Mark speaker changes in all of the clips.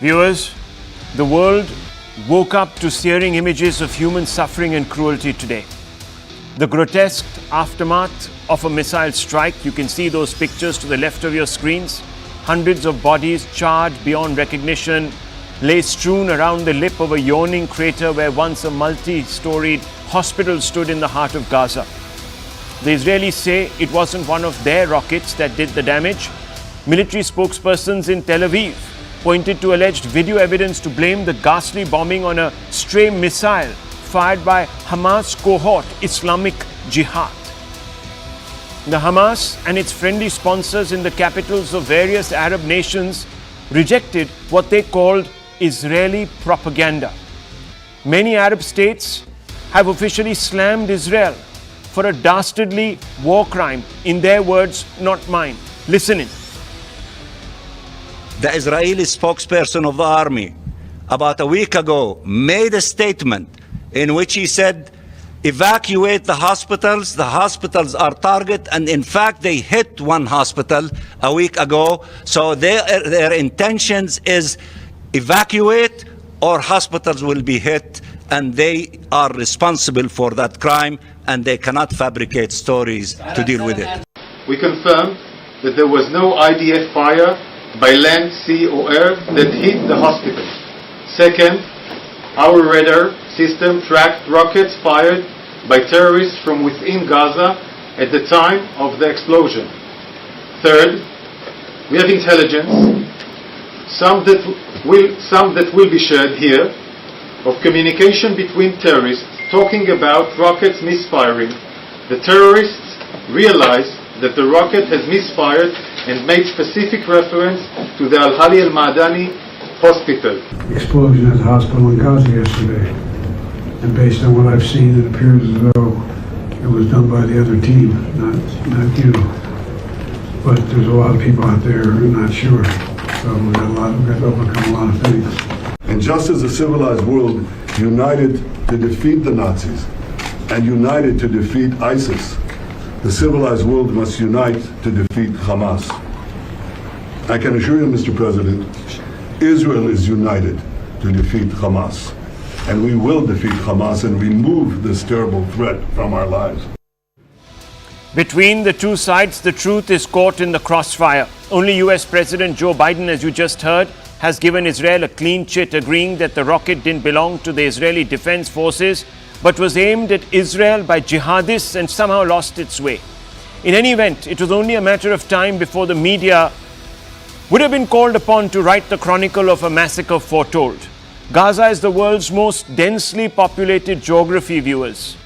Speaker 1: Viewers, the world woke up to searing images of human suffering and cruelty today. The grotesque aftermath of a missile strike, you can see those pictures to the left of your screens. Hundreds of bodies charred beyond recognition lay strewn around the lip of a yawning crater where once a multi-storied hospital stood in the heart of Gaza. The Israelis say it wasn't one of their rockets that did the damage. Military spokespersons in Tel Aviv pointed to alleged video evidence to blame the ghastly bombing on a stray missile fired by Hamas cohort Islamic Jihad. The Hamas and its friendly sponsors in the capitals of various Arab nations rejected what they called Israeli propaganda. Many Arab states have officially slammed Israel for a dastardly war crime. In their words, not mine. Listen in.
Speaker 2: The Israeli spokesperson of the army about a week ago made a statement in which he said, evacuate the hospitals are target, and in fact they hit one hospital a week ago. So their intentions is evacuate or hospitals will be hit, and they are responsible for that crime and they cannot fabricate stories to deal with it.
Speaker 3: We confirm that there was no IDF fire by land, sea or air that hit the hospital. Second, our radar system tracked rockets fired by terrorists from within Gaza at the time of the explosion. Third, we have intelligence, some that will be shared here, of communication between terrorists talking about rockets misfiring. The terrorists realized that the rocket has misfired and made specific reference to the Al-Hali Al-Ma'dani hospital.
Speaker 4: Explosion at the hospital in Gaza yesterday. And based on what I've seen, it appears as though it was done by the other team, not you. But there's a lot of people out there who are not sure. So we've got to overcome a lot of things.
Speaker 5: And just as the civilized world united to defeat the Nazis and united to defeat ISIS, the civilized world must unite to defeat Hamas. I can assure you, Mr. President, Israel is united to defeat Hamas. And we will defeat Hamas and remove this terrible threat from our lives.
Speaker 1: Between the two sides, the truth is caught in the crossfire. Only US President Joe Biden, as you just heard, has given Israel a clean chit, agreeing that the rocket didn't belong to the Israeli Defense Forces, but was aimed at Israel by jihadists and somehow lost its way. In any event, it was only a matter of time before the media would have been called upon to write the chronicle of a massacre foretold. Gaza is the world's most densely populated geography, viewers.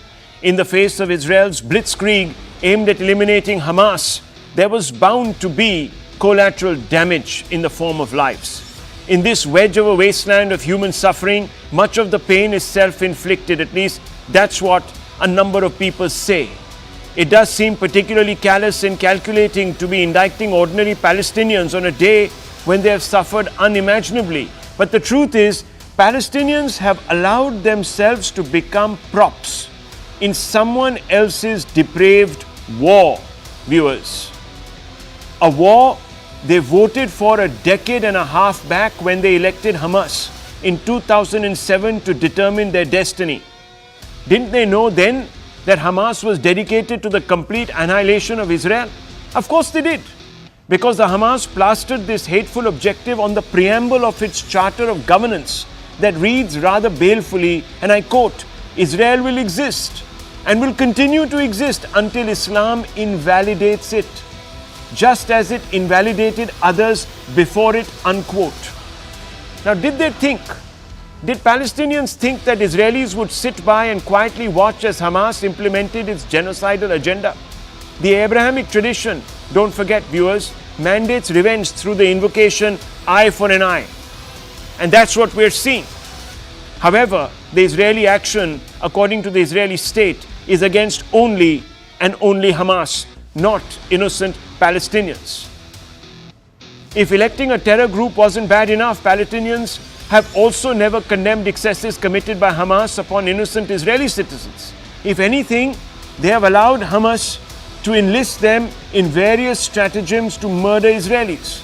Speaker 1: In the face of Israel's blitzkrieg aimed at eliminating Hamas, there was bound to be collateral damage in the form of lives. In this wedge of a wasteland of human suffering, much of the pain is self-inflicted. At least that's what a number of people say. It does seem particularly callous and calculating to be indicting ordinary Palestinians on a day when they have suffered unimaginably. But the truth is, Palestinians have allowed themselves to become props in someone else's depraved war, viewers. A war they voted for a decade and a half back when they elected Hamas in 2007 to determine their destiny. Didn't they know then that Hamas was dedicated to the complete annihilation of Israel? Of course they did, because the Hamas plastered this hateful objective on the preamble of its charter of governance that reads rather balefully, and I quote, Israel will exist and will continue to exist until Islam invalidates it, just as it invalidated others before it, unquote. Now, did Palestinians think that Israelis would sit by and quietly watch as Hamas implemented its genocidal agenda? The Abrahamic tradition, don't forget, viewers, mandates revenge through the invocation, eye for an eye. And that's what we're seeing. However, the Israeli action, according to the Israeli state, is against only and only Hamas, not innocent Palestinians. If electing a terror group wasn't bad enough, Palestinians have also never condemned excesses committed by Hamas upon innocent Israeli citizens. If anything, they have allowed Hamas to enlist them in various stratagems to murder Israelis.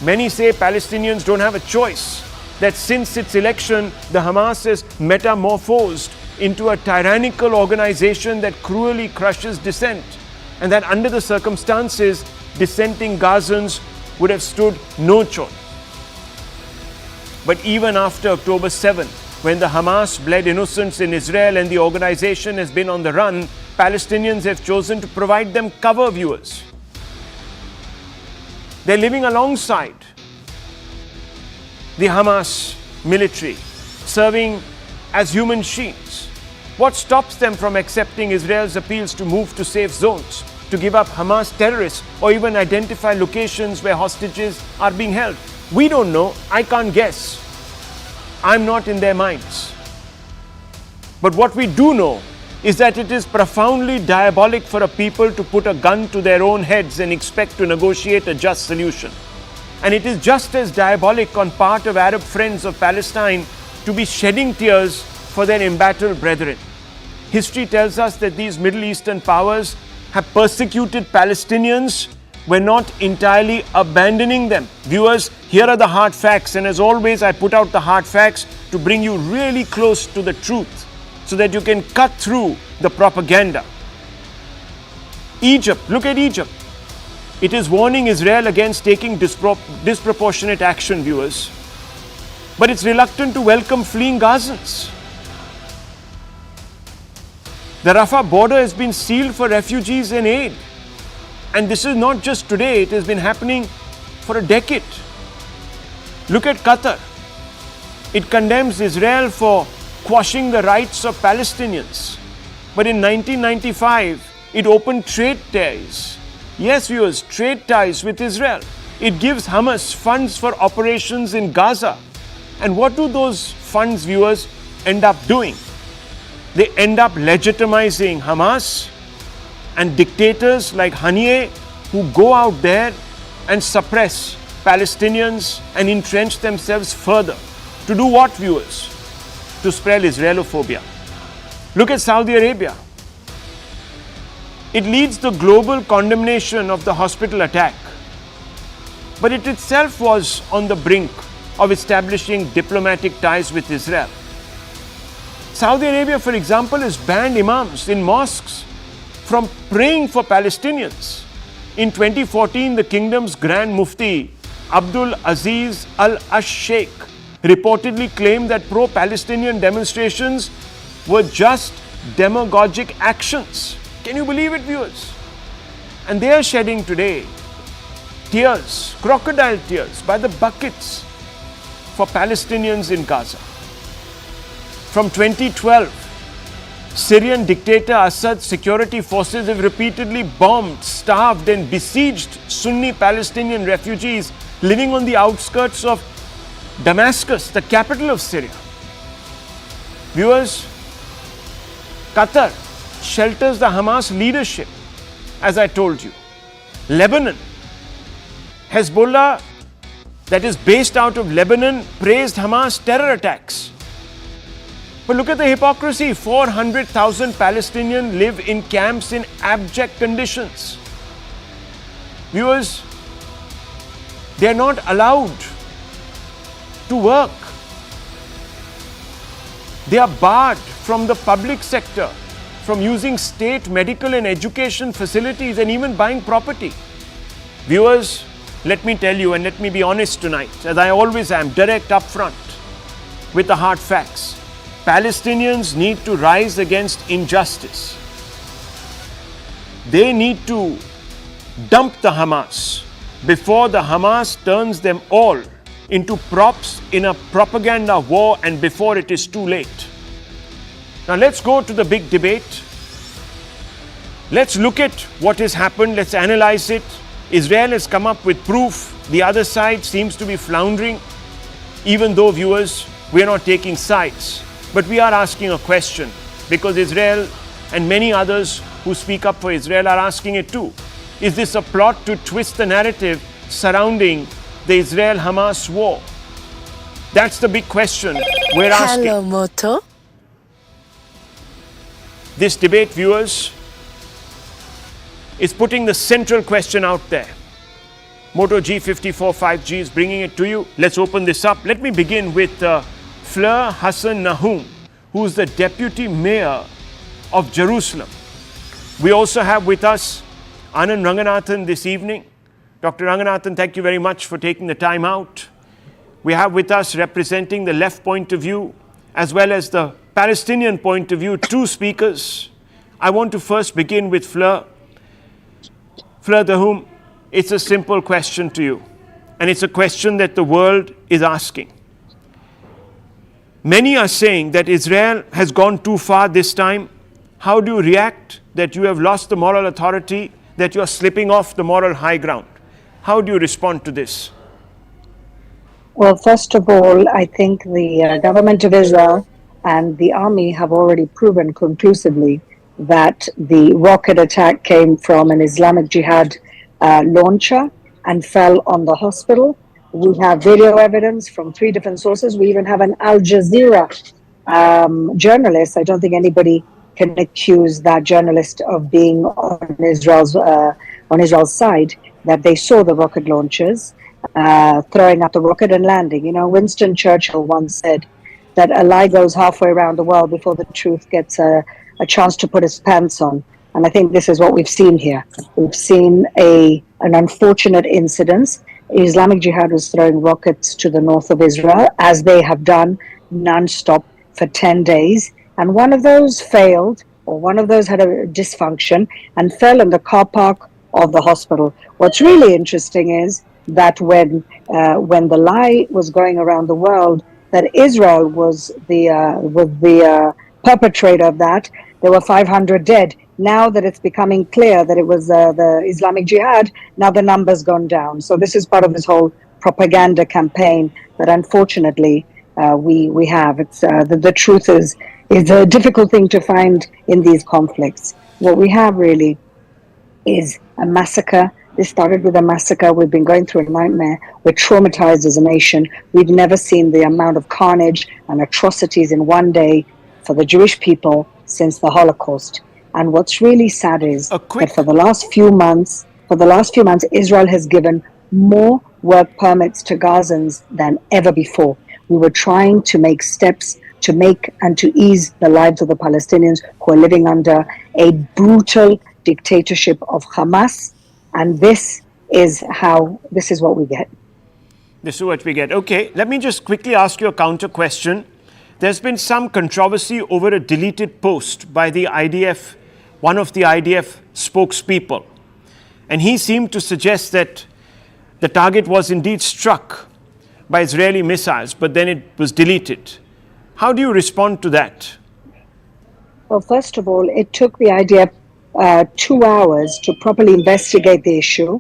Speaker 1: Many say Palestinians don't have a choice. that since its election, the Hamas has metamorphosed into a tyrannical organization that cruelly crushes dissent, and that under the circumstances, dissenting Gazans would have stood no choice. But even after October 7, when the Hamas bled innocents in Israel and the organization has been on the run, Palestinians have chosen to provide them cover, viewers. They're living alongside the Hamas military, serving as human shields. What stops them from accepting Israel's appeals to move to safe zones, to give up Hamas terrorists, or even identify locations where hostages are being held? We don't know. I can't guess. I'm not in their minds. But what we do know is that it is profoundly diabolic for a people to put a gun to their own heads and expect to negotiate a just solution. And it is just as diabolic on part of Arab friends of Palestine to be shedding tears for their embattled brethren. History tells us that these Middle Eastern powers have persecuted Palestinians. We're not entirely abandoning them. Viewers, here are the hard facts, and as always, I put out the hard facts to bring you really close to the truth so that you can cut through the propaganda. Egypt, look at Egypt. It is warning Israel against taking disproportionate action, viewers. But it's reluctant to welcome fleeing Gazans. The Rafah border has been sealed for refugees and aid. And this is not just today, it has been happening for a decade. Look at Qatar. It condemns Israel for quashing the rights of Palestinians. But in 1995, it opened trade ties. Yes, viewers, trade ties with Israel. It gives Hamas funds for operations in Gaza. And what do those funds, viewers, end up doing? They end up legitimizing Hamas and dictators like Haniyeh, who go out there and suppress Palestinians and entrench themselves further. To do what, viewers? To spread Israelophobia. Look at Saudi Arabia. It leads the global condemnation of the hospital attack. But it itself was on the brink of establishing diplomatic ties with Israel. Saudi Arabia, for example, has banned imams in mosques from praying for Palestinians. In 2014, the kingdom's Grand Mufti, Abdul Aziz Al-Sheikh, reportedly claimed that pro-Palestinian demonstrations were just demagogic actions. Can you believe it, viewers? And they are shedding today tears, crocodile tears, by the buckets for Palestinians in Gaza. From 2012, Syrian dictator Assad's security forces have repeatedly bombed, starved and besieged Sunni Palestinian refugees living on the outskirts of Damascus, the capital of Syria. Viewers, Qatar shelters the Hamas leadership, as I told you. Lebanon, Hezbollah, that is based out of Lebanon, praised Hamas terror attacks. But look at the hypocrisy. 400,000 Palestinians live in camps in abject conditions. Viewers, they are not allowed to work. They are barred from the public sector, from using state medical and education facilities and even buying property. Viewers, let me tell you and let me be honest tonight, as I always am, direct up front with the hard facts. Palestinians need to rise against injustice. They need to dump the Hamas before the Hamas turns them all into props in a propaganda war and before it is too late. Now let's go to the big debate. Let's look at what has happened. Let's analyze it. Israel has come up with proof. The other side seems to be floundering. Even though, viewers, we are not taking sides. But we are asking a question, because Israel and many others who speak up for Israel are asking it too. Is this a plot to twist the narrative surrounding the Israel-Hamas war? That's the big question we're asking.
Speaker 6: Hello, Moto.
Speaker 1: This debate, viewers, is putting the central question out there. Moto G54 5G is bringing it to you. Let's open this up. Let me begin with Fleur Hassan Nahum, who's the Deputy Mayor of Jerusalem. We also have with us Anand Ranganathan this evening. Dr. Ranganathan, thank you very much for taking the time out. We have with us, representing the left point of view as well as the Palestinian point of view, two speakers. I want to first begin with Fleur. Fleur Nahum, it's a simple question to you, and it's a question that the world is asking. Many are saying that Israel has gone too far this time. How do you react that you have lost the moral authority, that you are slipping off the moral high ground? How do you respond to this?
Speaker 6: Well, first of all, I think the government of Israel and the army have already proven conclusively that the rocket attack came from an Islamic Jihad launcher and fell on the hospital. We have video evidence from 3 different sources. We even have an Al Jazeera journalist. I don't think anybody can accuse that journalist of being on Israel's side, that they saw the rocket launchers throwing up the rocket and landing. You know, Winston Churchill once said that a lie goes halfway around the world before the truth gets a chance to put its pants on. And I think this is what we've seen here. We've seen an unfortunate incident. Islamic Jihad was throwing rockets to the north of Israel, as they have done non-stop for 10 days. And one of those failed, or one of those had a dysfunction and fell in the car park of the hospital. What's really interesting is that when the lie was going around the world that Israel was the perpetrator of that, there were 500 dead. Now that it's becoming clear that it was the Islamic Jihad, now the number's gone down. So this is part of this whole propaganda campaign that unfortunately we have. It's the truth is a difficult thing to find in these conflicts. What we have really is a massacre. This started with a massacre. We've been going through a nightmare. We're traumatized as a nation. We've never seen the amount of carnage and atrocities in one day for the Jewish people since the Holocaust. And what's really sad is that for the last few months, Israel has given more work permits to Gazans than ever before. We were trying to make steps to make and to ease the lives of the Palestinians who are living under a brutal dictatorship of Hamas. And this is what we get.
Speaker 1: This is what we get. Okay, let me just quickly ask you a counter question. There's been some controversy over a deleted post by the IDF, one of the IDF spokespeople. And he seemed to suggest that the target was indeed struck by Israeli missiles, but then it was deleted. How do you respond to that?
Speaker 6: Well, first of all, it took the IDF 2 hours to properly investigate the issue.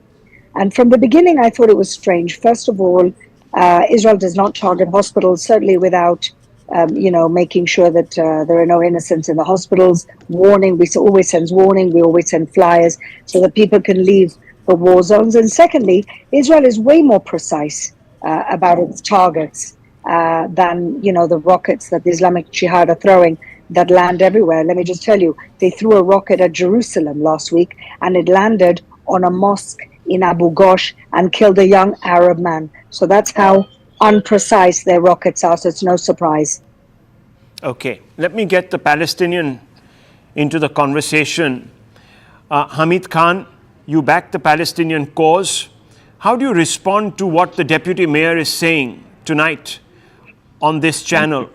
Speaker 6: And from the beginning, I thought it was strange. First of all, Israel does not target hospitals, certainly without making sure that there are no innocents in the hospitals. Warning, we always send warning, we always send flyers so that people can leave the war zones. And secondly, Israel is way more precise about its targets than, the rockets that the Islamic Jihad are throwing that land everywhere. Let me just tell you, they threw a rocket at Jerusalem last week and it landed on a mosque in Abu Ghosh and killed a young Arab man. So that's how unprecise their rockets are, so it's no surprise.
Speaker 1: Okay, let me get the Palestinian into the conversation. Hamid Khan, you back the Palestinian cause. How do you respond to what the deputy mayor is saying tonight on this channel?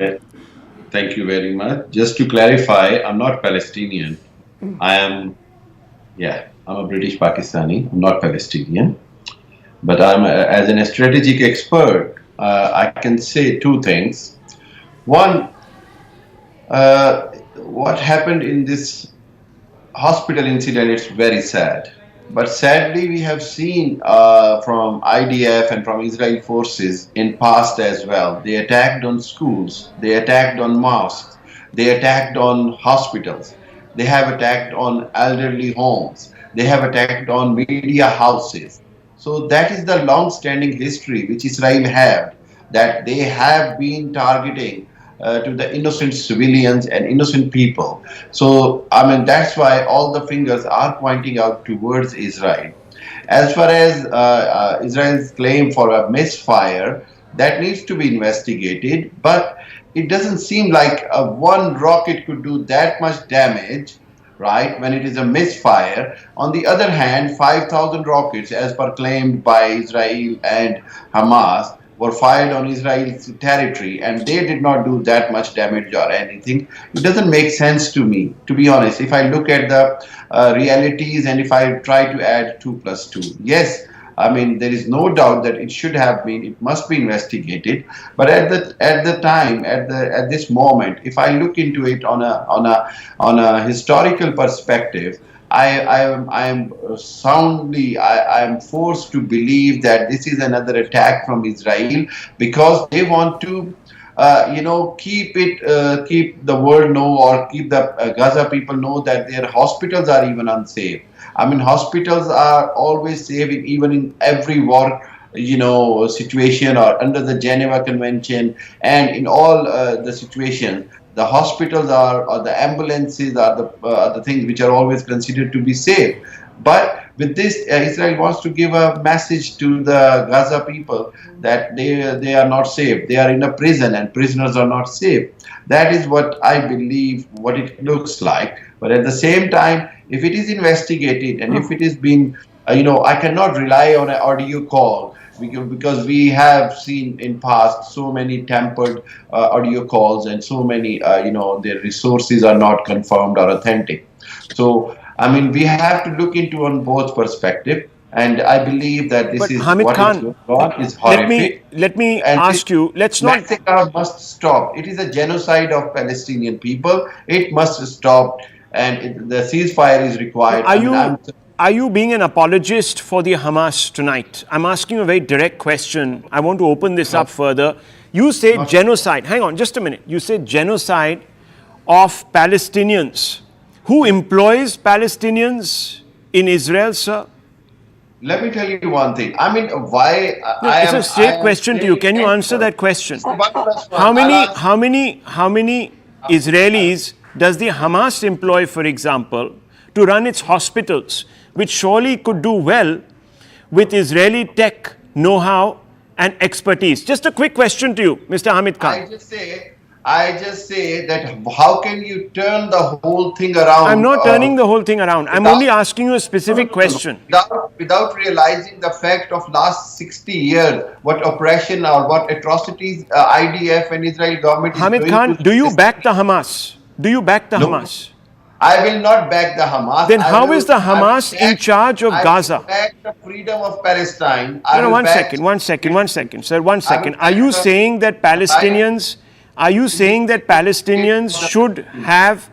Speaker 7: Thank you very much. Just to clarify, I'm not Palestinian. I'm a British Pakistani. I'm not Palestinian. But I'm, as a strategic expert, I can say 2 things. One, what happened in this hospital incident, it's very sad. But sadly, we have seen from IDF and from Israeli forces in past as well. They attacked on schools, they attacked on mosques, they attacked on hospitals, they have attacked on elderly homes, they have attacked on media houses. So that is the long-standing history which Israel had, that they have been targeting to the innocent civilians and innocent people. So, I mean, that's why all the fingers are pointing out towards Israel. As far as Israel's claim for a misfire, that needs to be investigated, but it doesn't seem like one rocket could do that much damage, right, when it is a misfire. On the other hand, 5,000 rockets, as per claimed by Israel and Hamas, were fired on Israel's territory, and they did not do that much damage or anything. It doesn't make sense to me, to be honest. If I look at the realities and if I try to add 2 plus 2, yes, I mean, there is no doubt that it should have been, it must be investigated. But at this moment, if I look into it on a historical perspective, I am forced to believe that this is another attack from Israel, because they want to keep the world know, or keep the Gaza people know that their hospitals are even unsafe. I mean, hospitals are always safe, even in every war, situation, or under the Geneva Convention, and in all the situations, the hospitals or the ambulances are the things which are always considered to be safe. But with this, Israel wants to give a message to the Gaza people that they are not safe. They are in a prison, and prisoners are not safe. That is what I believe, what it looks like. But at the same time, if it is investigated, and if it is being, I cannot rely on an audio call, because we have seen in past so many tampered audio calls, and so many, their resources are not confirmed or authentic. So, I mean, we have to look into on both perspective, and I believe that this is
Speaker 1: Hamid
Speaker 7: what
Speaker 1: Khan,
Speaker 7: is going on is horrific.
Speaker 1: Let me ask you. Let's not.
Speaker 7: Massacre must stop. It is a genocide of Palestinian people. It must stop, and the ceasefire is required.
Speaker 1: Are you being an apologist for the Hamas tonight? I'm asking you a very direct question. I want to open this up further. You say genocide. Hang on, just a minute. You say genocide of Palestinians. Who employs Palestinians in Israel, sir?
Speaker 7: Let me tell you one thing. I mean, why?
Speaker 1: It's a straight question to you. Can you answer that question? How many Israelis does the Hamas employ, for example, to run its hospitals, which surely could do well with Israeli tech, know-how, and expertise? Just a quick question to you, Mr. Hamid Khan.
Speaker 7: I just say that how can you turn the whole thing around?
Speaker 1: I'm not turning the whole thing around. I'm only asking you a specific question.
Speaker 7: Without realizing the fact of last 60 years, what oppression or what atrocities IDF and Israel government is doing.
Speaker 1: Hamid Khan, do you back the Hamas? Do you back the Hamas?
Speaker 7: I will not back the Hamas.
Speaker 1: Then how is the Hamas in charge of Gaza?
Speaker 7: I will back the freedom of Palestine.
Speaker 1: One second, sir, one second. Are you saying that Palestinians should have,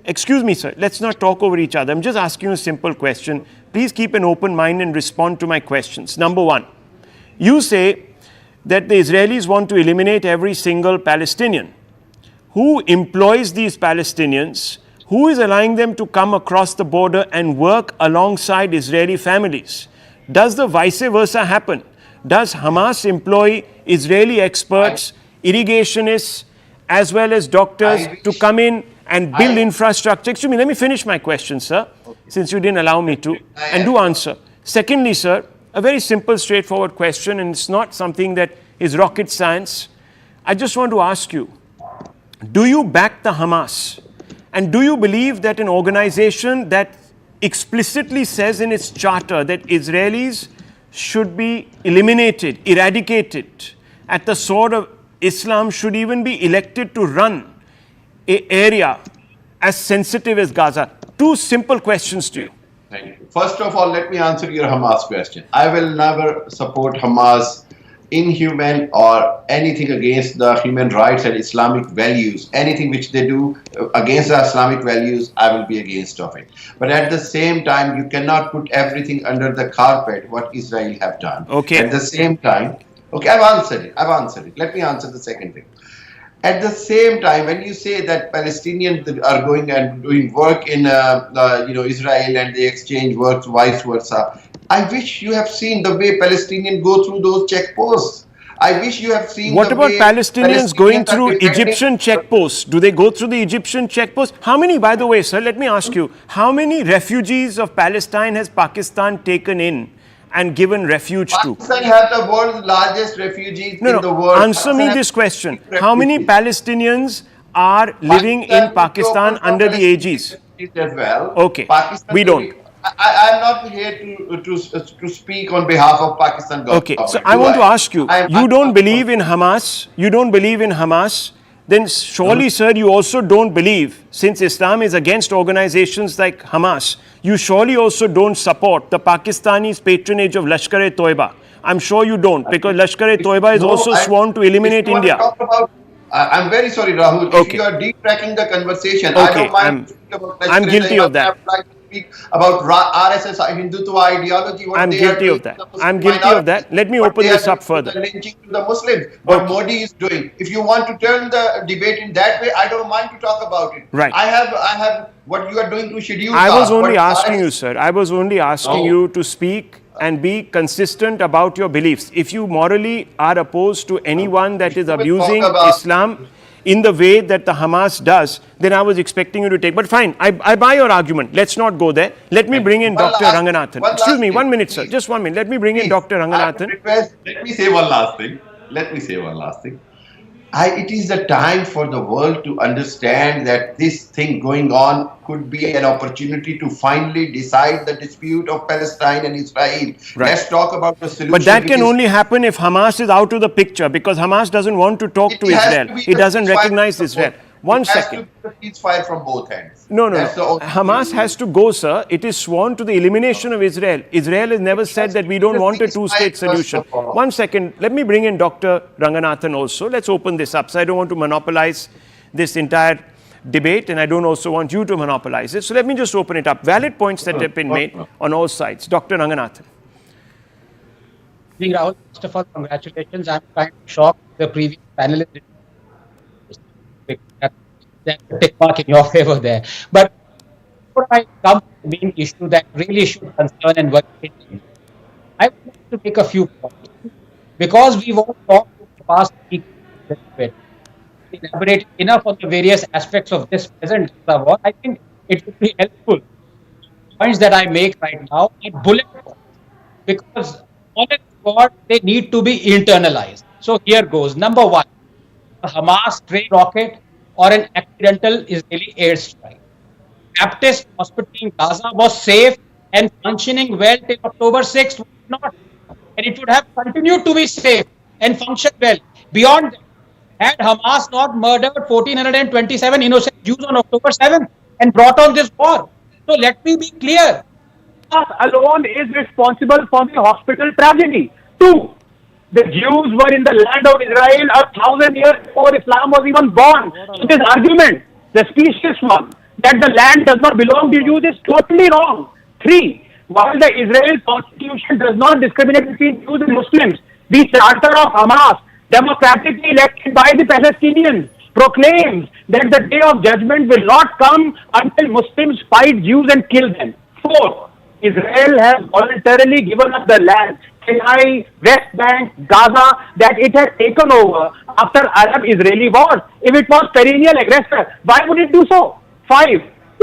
Speaker 1: excuse me, sir, let's not talk over each other. I'm just asking you a simple question. Please keep an open mind and respond to my questions. Number one, you say that the Israelis want to eliminate every single Palestinian. Who employs these Palestinians? Who is allowing them to come across the border and work alongside Israeli families? Does the vice versa happen? Does Hamas employ Israeli experts, irrigationists, as well as doctors to come in and build infrastructure? Excuse me, let me finish my question, sir, since you didn't allow me to, and do answer. Secondly, sir, a very simple, straightforward question, and it's not something that is rocket science. I just want to ask you, do you back the Hamas? And do you believe that an organization that explicitly says in its charter that Israelis should be eliminated, eradicated, at the sword of Islam should even be elected to run an area as sensitive as Gaza? Two simple questions to you.
Speaker 7: Thank you. First of all, let me answer your Hamas question. I will never support Hamas inhuman or anything against the human rights and Islamic values. Anything which they do against the Islamic values, I will be against of it. But at the same time, you cannot put everything under the carpet, what Israel have done.
Speaker 1: Okay.
Speaker 7: At the same time, okay, I've answered it. Let me answer the second thing. At the same time, when you say that Palestinians are going and doing work in Israel and they exchange work, vice versa, I wish you have seen the way Palestinians go through those checkposts. I wish you have seen.
Speaker 1: What about Palestinians going through Egyptian checkposts? Do they go through the Egyptian checkposts? How many, by the way, sir, let me ask you, how many refugees of Palestine has Pakistan taken in and given refuge to.
Speaker 7: Pakistan have the world's largest refugees in the world.
Speaker 1: Answer me this question. How many Palestinians are living in Pakistan under the aegis?
Speaker 7: As well.
Speaker 1: Okay, we don't.
Speaker 7: I'm not here to speak on behalf of Pakistan government.
Speaker 1: Okay, so I want to ask you, you don't believe in Hamas, then surely, sir, you also don't believe, since Islam is against organizations like Hamas, you surely also don't support the Pakistani's patronage of Lashkar-e-Toiba. I'm sure you don't, because Lashkar-e-Toiba is also sworn to eliminate India.
Speaker 7: I'm very sorry, Rahul.
Speaker 1: Okay.
Speaker 7: If you are deep-tracking the conversation,
Speaker 1: okay.
Speaker 7: I don't mind speaking about
Speaker 1: I'm guilty of that.
Speaker 7: I would like to speak about RSS Hindutva ideology.
Speaker 1: I'm guilty of that. I'm guilty of that. Let me open this up further.
Speaker 7: Lynching to the Muslims, what Modi is doing. If you want to turn the debate in that way, I don't mind to talk about it.
Speaker 1: Right.
Speaker 7: I have what you are doing to schedule.
Speaker 1: I was only asking you, sir. I was only asking you to speak and be consistent about your beliefs. If you morally are opposed to anyone that is abusing Islam in the way that the Hamas does, then I was expecting you to take. But fine, I buy your argument. Let's not go there. Let me bring in Dr. Ranganathan. Excuse me, 1 minute, sir. Just 1 minute. Let me bring in Dr. Ranganathan.
Speaker 7: Let me say one last thing. It is the time for the world to understand that this thing going on could be an opportunity to finally decide the dispute of Palestine and Israel.
Speaker 1: Right.
Speaker 7: Let's talk about the solution.
Speaker 1: But that can only happen if Hamas is out of the picture, because Hamas doesn't want to talk to Israel. It doesn't recognize Israel. 1 second.
Speaker 7: It has to be ceasefire from both ends.
Speaker 1: No. Hamas has to go, sir. It is sworn to the elimination of Israel. Israel has never said that we don't want a two-state solution. 1 second. Let me bring in Dr. Ranganathan also. Let's open this up. So I don't want to monopolize this entire debate, and I don't also want you to monopolize it. So let me just open it up. Valid points that have been made on all sides. Dr. Ranganathan.
Speaker 8: Rahul, first of all, congratulations. I'm kind of shocked the previous panelist that tick mark in your favor there. But before I come to the main issue that really should concern and worry me, I would like to make a few points. Because we've all talked in the past week a little bit, elaborated enough on the various aspects of this present war, I think it would be helpful. Points that I make right now are bullet points. Because honest God, they need to be internalized. So here goes. Number one, a Hamas stray rocket or an accidental Israeli airstrike. Baptist Hospital in Gaza was safe and functioning well till October 6th, was not. And it would have continued to be safe and function well. Beyond that, had Hamas not murdered 1,427 innocent Jews on October 7th and brought on this war? So let me be clear.
Speaker 9: Hamas alone is responsible for the hospital tragedy. 2. The Jews were in the land of Israel 1,000 years before Islam was even born. So this argument, the specious one, that the land does not belong to Jews is totally wrong. 3. While the Israel constitution does not discriminate between Jews and Muslims, the charter of Hamas, democratically elected by the Palestinians, proclaims that the day of judgment will not come until Muslims fight Jews and kill them. 4. Israel has voluntarily given up the land, Sinai, West Bank, Gaza, that it has taken over after Arab-Israeli wars. If it was perennial aggressor, why would it do so? 5.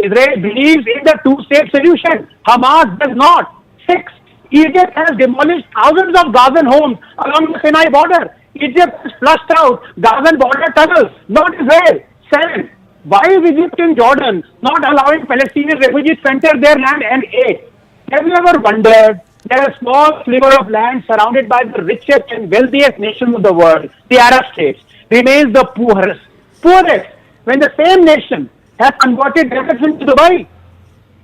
Speaker 9: Israel believes in the two-state solution. Hamas does not. 6. Egypt has demolished thousands of Gazan homes along the Sinai border. Egypt has flushed out Gazan border tunnels, not Israel. 7. Why is Egypt and Jordan not allowing Palestinian refugees to enter their land? And 8. Have you ever wondered that a small sliver of land surrounded by the richest and wealthiest nations of the world, the Arab states, remains the poorest, when the same nation has converted deserts into Dubai?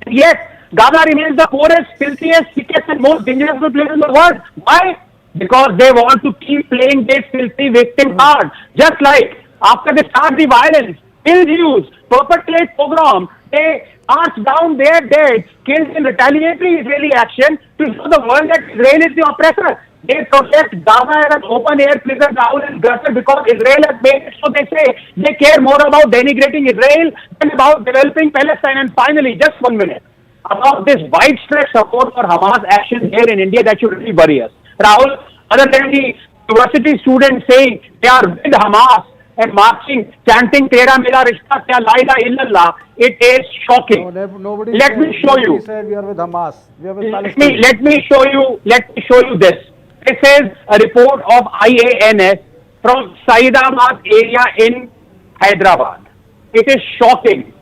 Speaker 9: And yet, Gaza remains the poorest, filthiest, sickest and most dangerous place in the world. Why? Because they want to keep playing this filthy victim card. Just like after they start the violence, kill Jews, perpetrate pogrom, they march down their dead, killed in retaliatory Israeli action to show the world that Israel is the oppressor. They protect Gaza as an open-air prison ground and gutter because Israel has made it so they say they care more about denigrating Israel than about developing Palestine. And finally, just 1 minute, about this widespread support for Hamas action here in India that should really worry us. Rahul, other than the university students saying they are with Hamas, and marching, chanting Tera Mera Rishta Kya La Ilaha Illallah, it is shocking.
Speaker 10: Nobody
Speaker 9: Let me show you.
Speaker 10: Nobody said we are with Hamas. We are with Palestine.
Speaker 9: Let me show you this. This is a report of IANS from Saidabad area in Hyderabad. It is shocking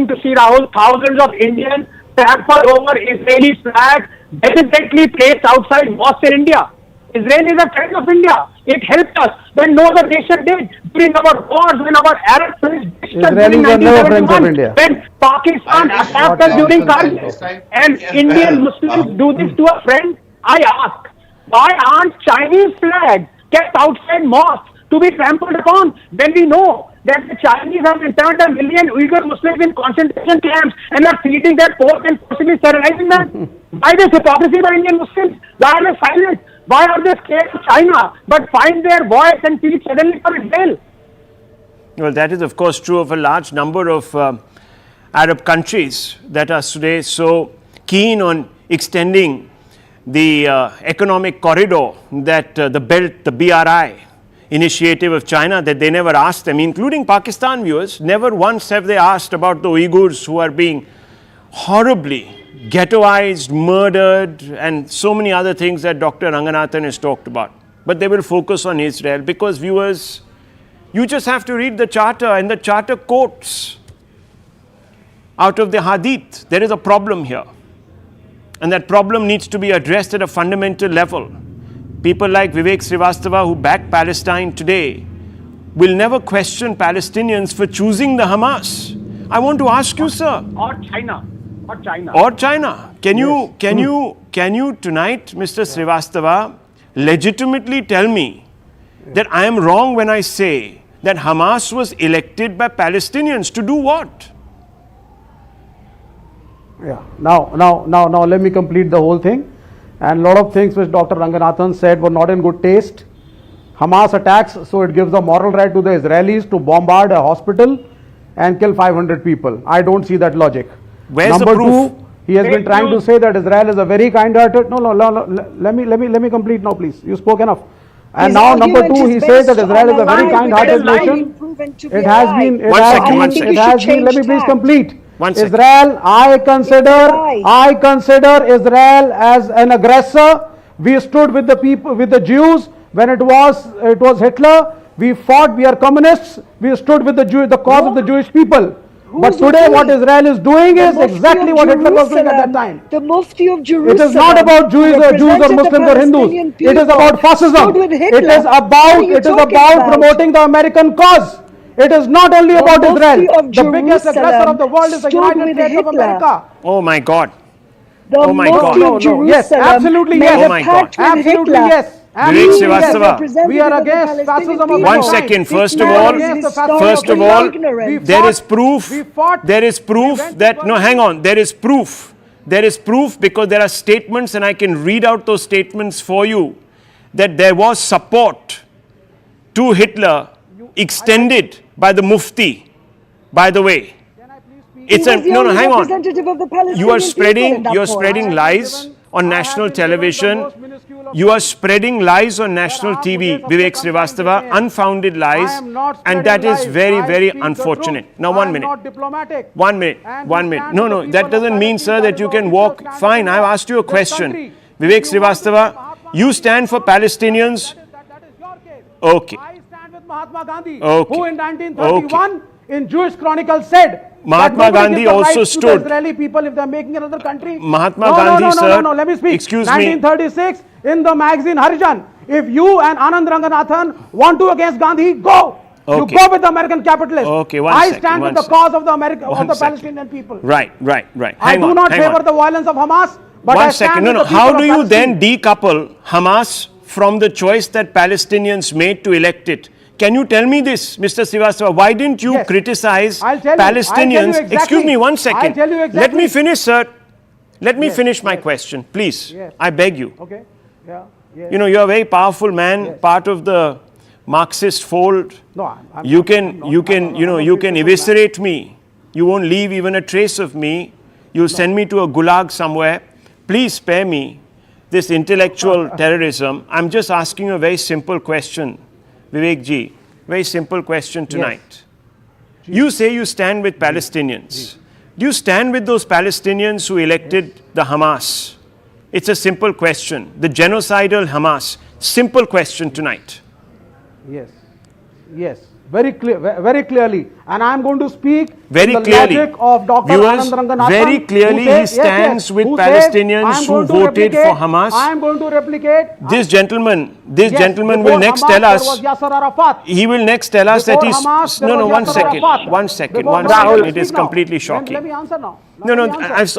Speaker 9: to see, Rahul, thousands of Indians trample over Israeli flag deliberately placed outside mosques in India. Israel is a friend of India. It helped us when no other nation did during our wars, when our Arab friends
Speaker 10: Israelis are never friends of India.
Speaker 9: when Pakistan attacked us during Kargil, and Indian Muslims do this to a friend. I ask, why aren't Chinese flags kept outside mosques to be trampled upon when we know that the Chinese have interned 1 million Uyghur Muslims in concentration camps and are feeding their pork and forcibly sterilizing them? Why this hypocrisy by Indian Muslims? Why are they silent? Why are they scared of China but find their voice and feel suddenly for Israel?
Speaker 1: Well, that is of course true of a large number of Arab countries that are today so keen on extending the economic corridor that the BELT, the BRI initiative of China, that they never asked them, including Pakistan viewers. Never once have they asked about the Uyghurs who are being horribly ghettoized, murdered, and so many other things that Dr. Ranganathan has talked about. But they will focus on Israel because, viewers, you just have to read the charter, and the charter quotes out of the Hadith. There is a problem here, and that problem needs to be addressed at a fundamental level. People like Vivek Srivastava, who back Palestine today, will never question Palestinians for choosing the Hamas. I want to ask you, sir.
Speaker 9: Or China.
Speaker 1: Can you tonight, Mr. Srivastava, legitimately tell me that I am wrong when I say that Hamas was elected by Palestinians to do what?
Speaker 10: Yeah. Now, let me complete the whole thing. And a lot of things which Dr. Ranganathan said were not in good taste. Hamas attacks, so it gives a moral right to the Israelis to bombard a hospital and kill 500 people. I don't see that logic.
Speaker 1: Where's
Speaker 10: Number
Speaker 1: the proof?
Speaker 10: two, he has been trying to say that Israel is a very kind-hearted. No, let me complete now, please. You spoke enough. And now, number two, he says that Israel is a very kind-hearted nation. It has been. Let me please complete. Israel, I consider Israel as an aggressor. We stood with the people, with the Jews when it was Hitler. We fought. We are communists. We stood with the cause of the Jewish people. But today, what Israel is doing is exactly what Hitler was doing at that time.
Speaker 6: The Mufti of Jerusalem.
Speaker 10: It is not about Jews or Muslims or Hindus. It is about fascism. It is about promoting the American cause. It is not only about Israel. The biggest aggressor of the world is the United States of America.
Speaker 1: Oh my God.
Speaker 6: Oh my God.
Speaker 10: Yes, absolutely yes.
Speaker 1: Oh my God.
Speaker 10: Absolutely yes.
Speaker 1: Vivek Srivastava,
Speaker 10: we are against fascism of
Speaker 1: 1 second. First of all, there is proof. There is proof that, no, hang on. There is proof. There is proof because there are statements, and I can read out those statements for you, that there was support to Hitler extended by the Mufti, by the way. It's a, no, hang on. You are spreading lies on national television. You are spreading lies on national TV, Vivek Srivastava, unfounded lies, and that is very, very unfortunate. Now, 1 minute. 1 minute. 1 minute. No, that doesn't mean, sir, that you can walk. Fine, I've asked you a question. Vivek Srivastava, you stand for Palestinians. Okay.
Speaker 10: I stand with Mahatma Gandhi,
Speaker 1: Okay.
Speaker 10: who in 1931 in Jewish Chronicle said
Speaker 1: Mahatma Gandhi also stood.
Speaker 10: Israeli people if they are making another country.
Speaker 1: Mahatma Gandhi, sir.
Speaker 10: No, let me speak.
Speaker 1: Excuse me.
Speaker 10: 1936 in the magazine Harijan. If you and Anand Ranganathan want to against Gandhi, go. You
Speaker 1: Okay.
Speaker 10: go with the American capitalists.
Speaker 1: Okay,
Speaker 10: I stand with the cause of the Palestinian people.
Speaker 1: Right.
Speaker 10: I do not favor the violence of Hamas, but I
Speaker 1: 1
Speaker 10: stand
Speaker 1: second.
Speaker 10: with
Speaker 1: No.
Speaker 10: the people
Speaker 1: How
Speaker 10: of
Speaker 1: do you
Speaker 10: Palestine.
Speaker 1: then decouple Hamas from the choice that Palestinians made to elect it? Can you tell me this, Mr. Srivastava? Why didn't you criticize
Speaker 10: I'll tell you.
Speaker 1: Palestinians?
Speaker 10: Exactly.
Speaker 1: Excuse me 1 second.
Speaker 10: I'll tell you exactly.
Speaker 1: Let me finish, sir. Let me finish my question, please.
Speaker 10: Yes.
Speaker 1: I beg you.
Speaker 10: Okay. Yeah. Yes.
Speaker 1: You know, you're a very powerful man, part of the Marxist fold.
Speaker 10: No, I'm
Speaker 1: You can eviscerate me. You won't leave even a trace of me. You'll send me to a gulag somewhere. Please spare me this intellectual terrorism. I'm just asking you a very simple question, Vivek ji. Very simple question tonight. You say you stand with Palestinians. Do you stand with those Palestinians who elected the Hamas? It's a simple question. The genocidal Hamas. Simple question tonight.
Speaker 10: Yes. Yes. Very clearly. And I am going to speak
Speaker 1: very
Speaker 10: in the
Speaker 1: clearly.
Speaker 10: logic of Dr.
Speaker 1: Viewers,
Speaker 10: Anand Ranganathan,
Speaker 1: very clearly he stands with Palestinians who voted for Hamas.
Speaker 10: I am going to replicate.
Speaker 1: This gentleman will next tell us. He will next tell us that he's. No, one second. It is completely shocking.
Speaker 10: Let me answer now.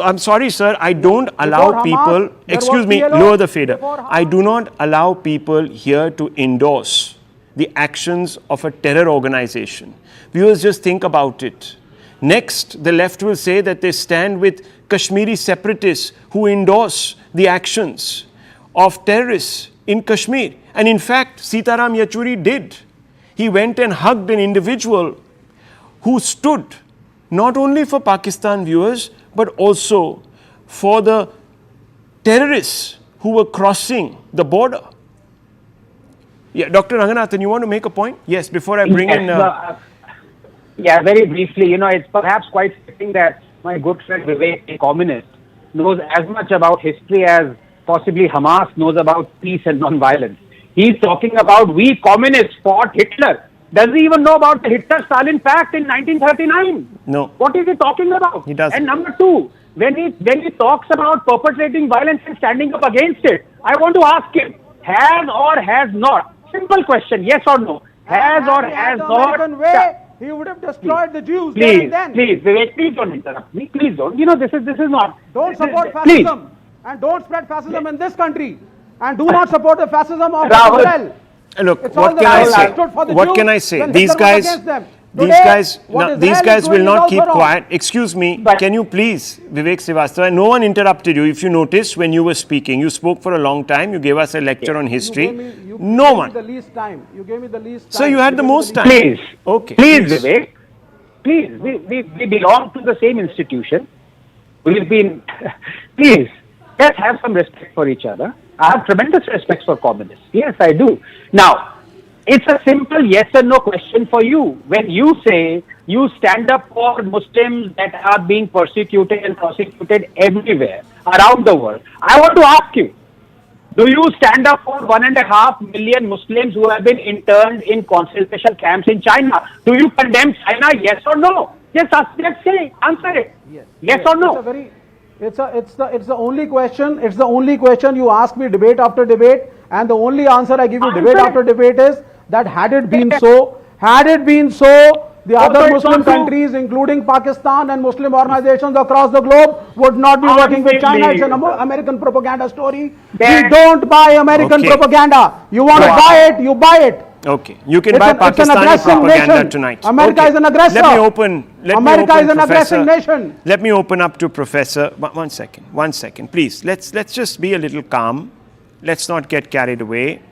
Speaker 1: I'm sorry, sir. I don't allow people. Excuse me. Lower the fader. I do not allow people here to endorse the actions of a terror organization. Viewers, just think about it. Next, the left will say that they stand with Kashmiri separatists who endorse the actions of terrorists in Kashmir. And in fact, Sitaram Yechury did. He went and hugged an individual who stood not only for Pakistan, viewers, but also for the terrorists who were crossing the border. Yeah, Dr. Ranganathan, you want to make a point? Yes, before I bring in...
Speaker 9: Yeah, very briefly, it's perhaps quite fitting that my good friend Vivek, a communist, knows as much about history as possibly Hamas knows about peace and non-violence. He's talking about we communists fought Hitler. Does he even know about the Hitler-Stalin Pact in 1939?
Speaker 1: No.
Speaker 9: What is he talking about?
Speaker 1: He doesn't.
Speaker 9: And number two, when he talks about perpetrating violence and standing up against it, I want to ask him, has or has not? Simple question, yes or no? Has or has not?
Speaker 10: He would have destroyed the Jews
Speaker 9: please,
Speaker 10: then.
Speaker 9: Please, Vivek, please don't interrupt me. Please don't. This is not.
Speaker 10: Don't support fascism and don't spread fascism in this country. And do not support the fascism of Israel.
Speaker 1: Look, what can I say? What can I say? These guys will not keep quiet. Excuse me, can you please, Vivek Srivastava, no one interrupted you. If you noticed when you were speaking, you spoke for a long time, you gave us a lecture on history. No one.
Speaker 10: You gave me the least time.
Speaker 1: So you had the most time.
Speaker 9: Please.
Speaker 1: Okay.
Speaker 9: Please, Vivek. Please, we belong to the same institution. We've been, please, let's have some respect for each other. I have tremendous respect for communists. Yes, I do. Now, it's a simple yes or no question for you. When you say you stand up for Muslims that are being persecuted and prosecuted everywhere around the world, I want to ask you, do you stand up for 1.5 million Muslims who have been interned in concentration camps in China? Do you condemn China, yes or no? Just let's say, answer it. Yes or no?
Speaker 10: It's the only question. It's the only question you ask me debate after debate, and the only answer I give you debate after debate is that had it been so, the other Muslim countries, including Pakistan and Muslim organizations across the globe, would not be working with China. It's an American propaganda story. We don't buy American propaganda. You want to buy it, you buy it.
Speaker 1: Okay, you can buy Pakistani propaganda tonight.
Speaker 10: America is an aggressor. America is an aggressive nation.
Speaker 1: Let me open up to Professor. One second, please. Let's just be a little calm. Let's not get carried away.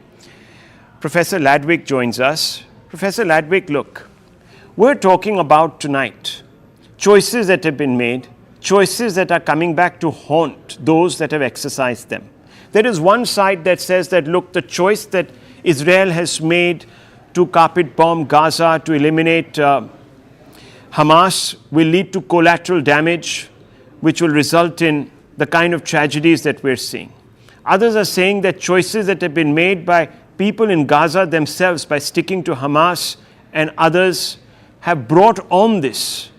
Speaker 1: Professor Ladwig joins us. Professor Ladwig, look, we're talking about tonight choices that have been made, choices that are coming back to haunt those that have exercised them. There is one side that says that, look, the choice that Israel has made to carpet bomb Gaza, to eliminate Hamas, will lead to collateral damage, which will result in the kind of tragedies that we're seeing. Others are saying that choices that have been made by people in Gaza themselves by sticking to Hamas and others have brought on this,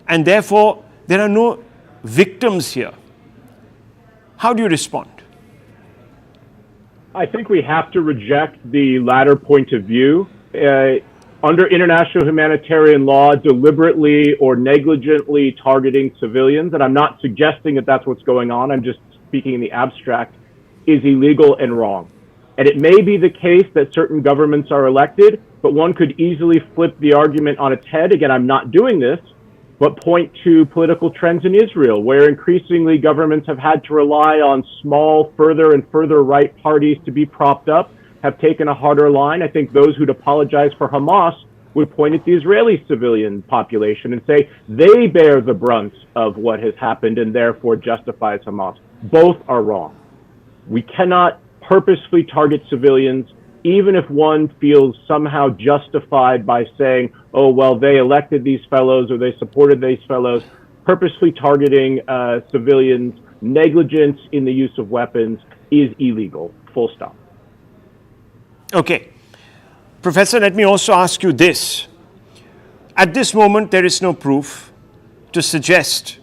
Speaker 1: and therefore there are no victims here. How do you respond?
Speaker 11: I think we have to reject the latter point of view. Under international humanitarian law, deliberately or negligently targeting civilians, and I'm not suggesting that that's what's going on, I'm just speaking in the abstract, is illegal and wrong. And it may be the case that certain governments are elected, but one could easily flip the argument on its head. Again, I'm not doing this, but point to political trends in Israel, where increasingly governments have had to rely on small, further and further right parties to be propped up, have taken a harder line. I think those who'd apologize for Hamas would point at the Israeli civilian population and say they bear the brunt of what has happened and therefore justifies Hamas. Both are wrong. We cannot purposefully target civilians even if one feels somehow justified by saying, oh, well, they elected these fellows or they supported these fellows, purposely targeting civilians, negligence in the use of weapons is illegal, full stop.
Speaker 1: Okay. Professor, let me also ask you this. At this moment, there is no proof to suggest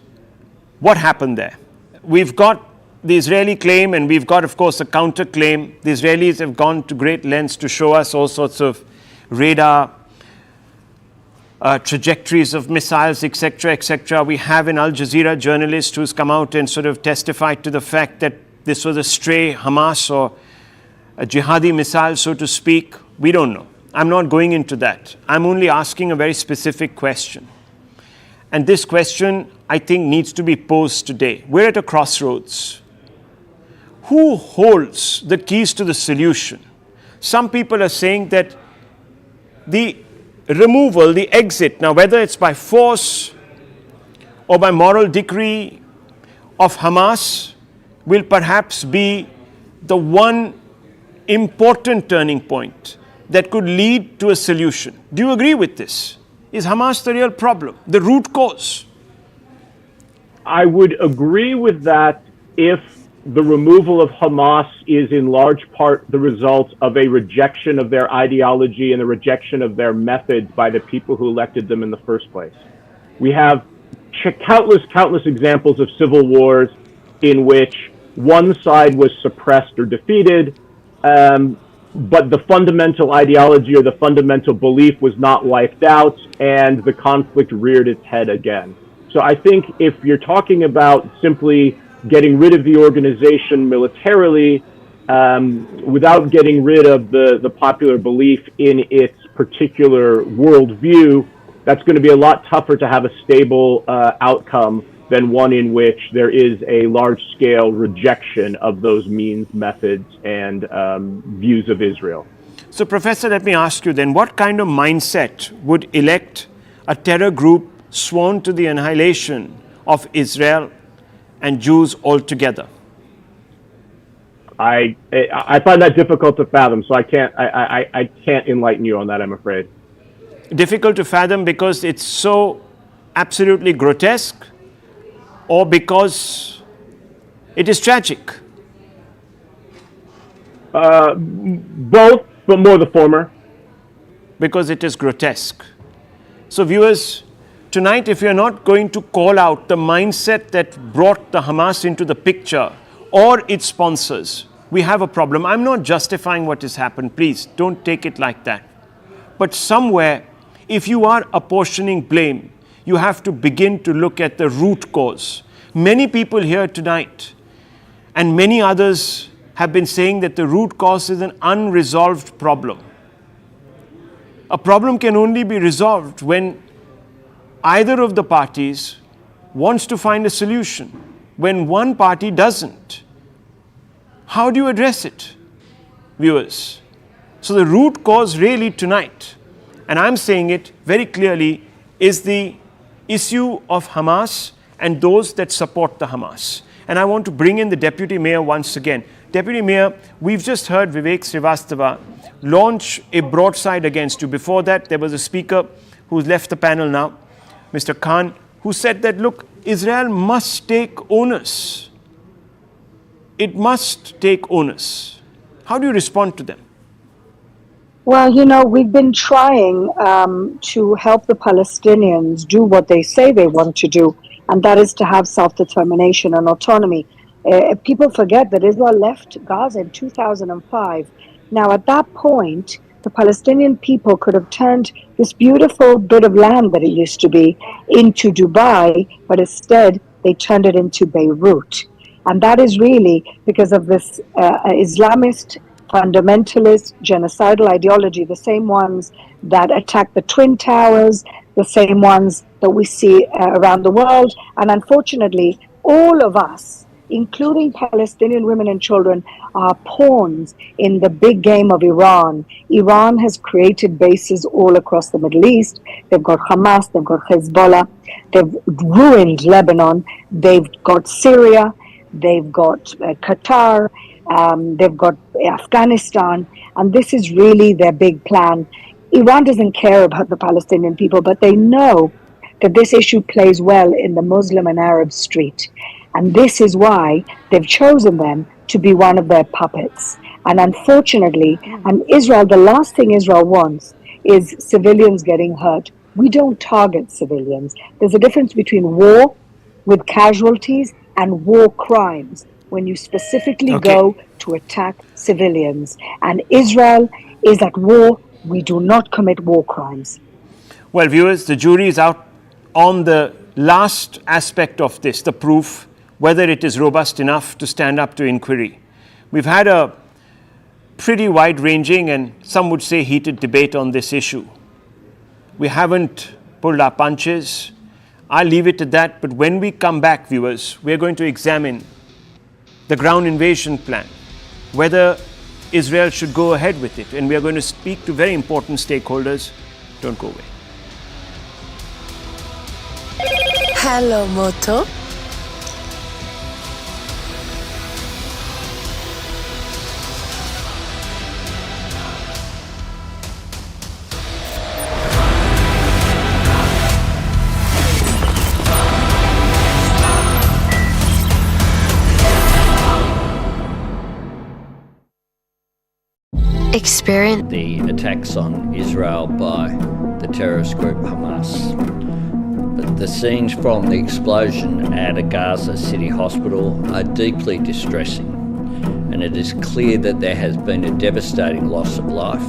Speaker 1: what happened there. We've got the Israeli claim, and we've got, of course, a counter-claim. The Israelis have gone to great lengths to show us all sorts of radar trajectories of missiles, etc., etc. We have an Al Jazeera journalist who's come out and sort of testified to the fact that this was a stray Hamas or a jihadi missile, so to speak. We don't know. I'm not going into that. I'm only asking a very specific question. And this question, I think, needs to be posed today. We're at a crossroads. Who holds the keys to the solution? Some people are saying that the removal, the exit, now whether it's by force or by moral decree of Hamas, will perhaps be the one important turning point that could lead to a solution. Do you agree with this? Is Hamas the real problem, the root cause?
Speaker 11: I would agree with that if the removal of Hamas is in large part the result of a rejection of their ideology and the rejection of their methods by the people who elected them in the first place. We have countless examples of civil wars in which one side was suppressed or defeated, but the fundamental ideology or the fundamental belief was not wiped out, and the conflict reared its head again. So I think if you're talking about simply getting rid of the organization militarily, without getting rid of the popular belief in its particular worldview, that's going to be a lot tougher to have a stable outcome than one in which there is a large-scale rejection of those means, methods, and views of Israel.
Speaker 1: So, Professor, let me ask you then, what kind of mindset would elect a terror group sworn to the annihilation of Israel and Jews altogether?
Speaker 11: I find that difficult to fathom, so I can't enlighten you on that, I'm afraid.
Speaker 1: Difficult to fathom because it's so absolutely grotesque, or because it is tragic?
Speaker 11: Both, but more the former.
Speaker 1: Because it is grotesque. So viewers, tonight, if you're not going to call out the mindset that brought the Hamas into the picture or its sponsors, we have a problem. I'm not justifying what has happened. Please, don't take it like that. But somewhere, if you are apportioning blame, you have to begin to look at the root cause. Many people here tonight, and many others, have been saying that the root cause is an unresolved problem. A problem can only be resolved when either of the parties wants to find a solution. When one party doesn't, how do you address it, viewers? So the root cause really tonight, and I'm saying it very clearly, is the issue of Hamas and those that support the Hamas. And I want to bring in the Deputy Mayor once again. Deputy Mayor, we've just heard Vivek Srivastava launch a broadside against you. Before that, there was a speaker who's left the panel now, Mr. Khan, who said that, look, Israel must take onus. It must take onus. How do you respond to them?
Speaker 6: Well, you know, we've been trying to help the Palestinians do what they say they want to do, and that is to have self-determination and autonomy. People forget that Israel left Gaza in 2005. Now, at that point, the Palestinian people could have turned this beautiful bit of land that it used to be into Dubai, but instead they turned it into Beirut. And that is really because of this Islamist, fundamentalist, genocidal ideology, the same ones that attack the Twin Towers, the same ones that we see around the world. And unfortunately, all of us, including Palestinian women and children, are pawns in the big game of Iran. Iran has created bases all across the Middle East. They've got Hamas, they've got Hezbollah, they've ruined Lebanon, they've got Syria, they've got Qatar, they've got Afghanistan, And this is really their big plan. Iran doesn't care about the Palestinian people, but they know that this issue plays well in the Muslim and Arab street. And this is why they've chosen them to be one of their puppets. And unfortunately, and Israel, the last thing Israel wants is civilians getting hurt. We don't target civilians. There's a difference between war with casualties and war crimes when you specifically go to attack civilians. And Israel is at war. We do not commit war crimes.
Speaker 1: Well, viewers, the jury is out on the last aspect of this, the proof, whether it is robust enough to stand up to inquiry. We've had a pretty wide-ranging and some would say heated debate on this issue. We haven't pulled our punches. I'll leave it at that. But when we come back, viewers, we're going to examine the ground invasion plan, whether Israel should go ahead with it. And we are going to speak to very important stakeholders. Don't go away.
Speaker 12: Hello, Moto.
Speaker 13: Experience the attacks on Israel by the terrorist group Hamas. But the scenes from the explosion at a Gaza city hospital are deeply distressing, and it is clear that there has been a devastating loss of life.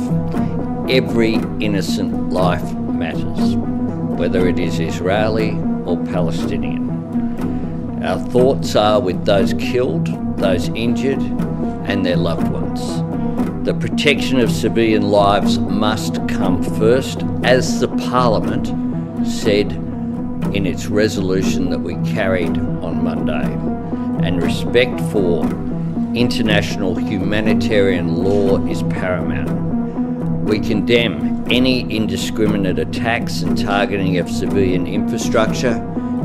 Speaker 13: Every innocent life matters, whether it is Israeli or Palestinian. Our thoughts are with those killed, those injured, and their loved ones. The protection of civilian lives must come first, as the Parliament said in its resolution that we carried on Monday. And respect for international humanitarian law is paramount. We condemn any indiscriminate attacks and targeting of civilian infrastructure,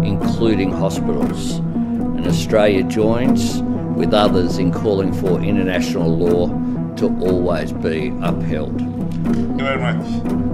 Speaker 13: including hospitals. And Australia joins with others in calling for international law to always be upheld.
Speaker 14: Thank you very much.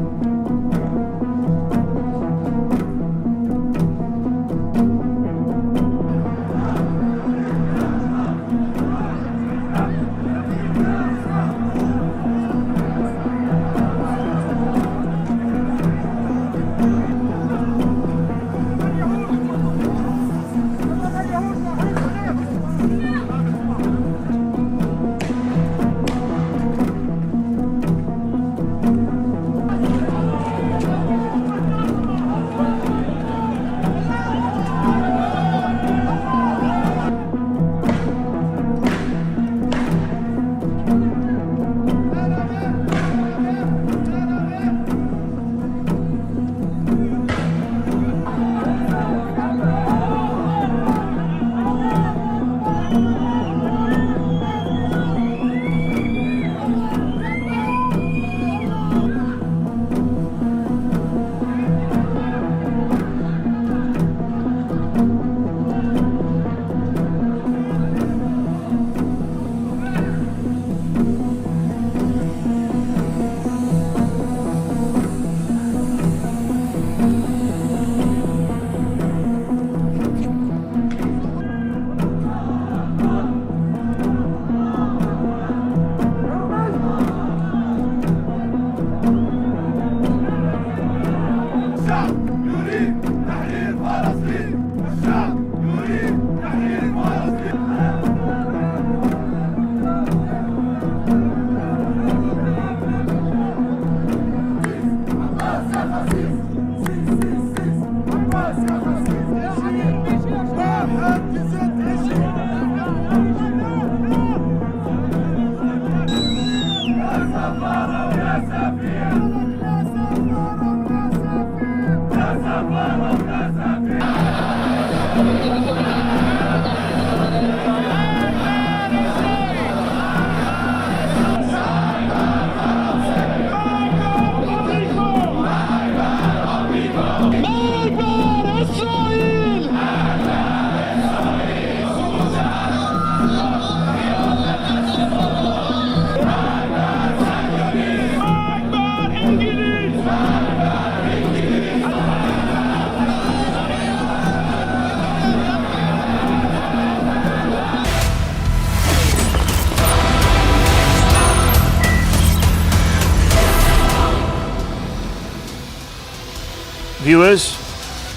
Speaker 1: Viewers,